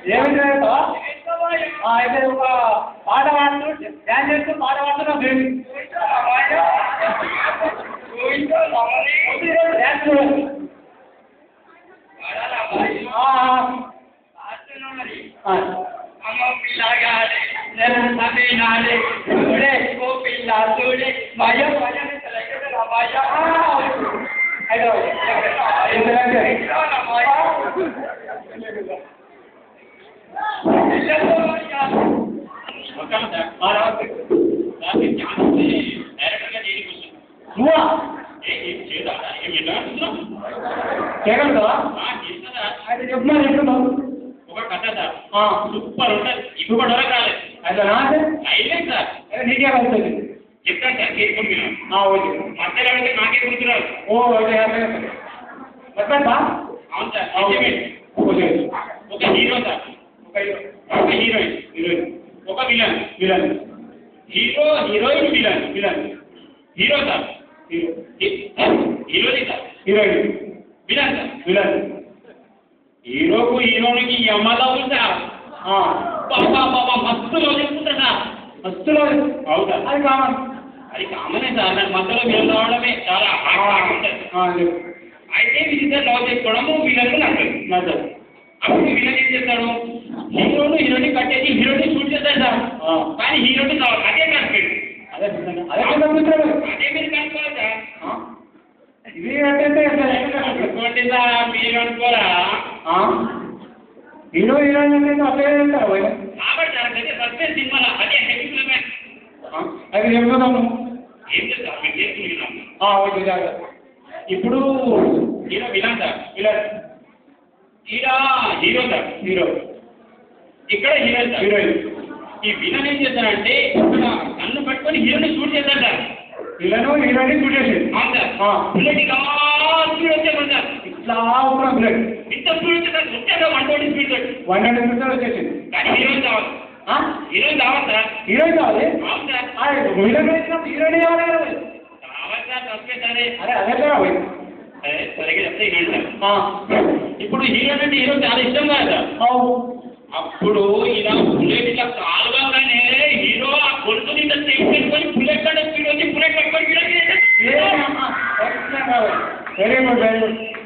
ఏమి చేస్తావా అయితే ఒక పాట పాడుతూ డ్యాన్స్ చేస్తూ పాట పాడుతున్నావు డ్యాన్స్ చేయగలుగుతావా అయితే చెప్తున్నా చెప్తున్నావు ఒక కథ సార్ సూపర్ ఉంటుంది ఇప్పుడు కూడా రాలేదు అయితే నాకే అయిలేదు సార్ నీకే వస్తుంది చెప్తాను సార్ చేసుకుంటున్నాను ఓకే మధ్యలో అంటే నాకే గుర్తురాదు ఓ ఓకే చెప్పండి అవును సార్ ఓకే ఒక హీరో సార్ ఒక హీరోయిన్ ఒక villain hero heroine villain hero sir హీరోని సార్ హీరోయిన్ విలన్ సార్ హీరోకు హీరోయిన్కి యమలవు సార్ బాబా మస్తు రోజు చెప్పుకుంటా సార్ మస్తు రోజు అవును సార్ అది కామన్ అది కామనే సార్ నాకు మధ్యలో విలన్ రావడమే చాలా హార్డ్ ఉంటుంది అయితే వీళ్ళిద్దరు లవ్ చేసుకోవడము విలన్కు నచ్చదు అప్పుడు విలన్ ఏం చేస్తాడు హీరోని కట్టేసి హీరోని షూట్ చేస్తాడు సార్ కానీ హీరోని కావాలి అదే కనిపెట్టు అదే అదే మీరు కనుక్కోవాలి సార్ ఇది అంటే అనుకోండి సార్ మీరు అనుకోరా హీరో హీరోయిన్ అంటే అట్లే అంటారు కాబట్టి సార్ అదే సస్పెన్స్ సినిమా అదే హెవీ ఫిల్మే అది చెప్తున్నాము ఏం చేస్తారు మీరు చేసుకుంటున్నాము ఓకే జాగ్రత్త ఇప్పుడు hero villain sir hero sir ఇక్కడ హీరోయిన్ సార్ హీరోయిన్ ఈ విలన్ ఏం చేస్తారంటే ఇక్కడ కన్ను పట్టుకొని హీరోని షూట్ చేస్తాడు సార్ విలను హీరోయిన్ షూట్ చేసేది అవును సార్ బుల్లెట్ స్పీడ్ వచ్చేది సార్ ఇట్లా ఉన్న బుల్లెట్ ఇంత స్పీడ్ వచ్చేసారు వచ్చేదా 120 స్పీడ్ 100 స్పీడ్ వచ్చేసింది కానీ హీరోయిన్ కావాలి సార్ హీరోయిన్ కావాలి అవును సార్ విలన్ వేసినప్పుడు హీరోయిన్ కావాలి కావాలి సార్ తప్పే సరే అదే సరిగ్గా చెప్తే వినండి సార్ ఇప్పుడు హీరోయిన్ అంటే హీరో చాలా ఇష్టం కదా సార్ అప్పుడు ఇలా బుల్లెట్ ఇట్లా కాలుగానే హీరో ఆ గొలుసుని ఇట్లా సేఫ్ పెట్టుకొని బుల్లెట్ కంటే స్పీడ్ వచ్చి బుల్లెట్ పట్టుకొని వెరీ గుడ్ వెరీ గుడ్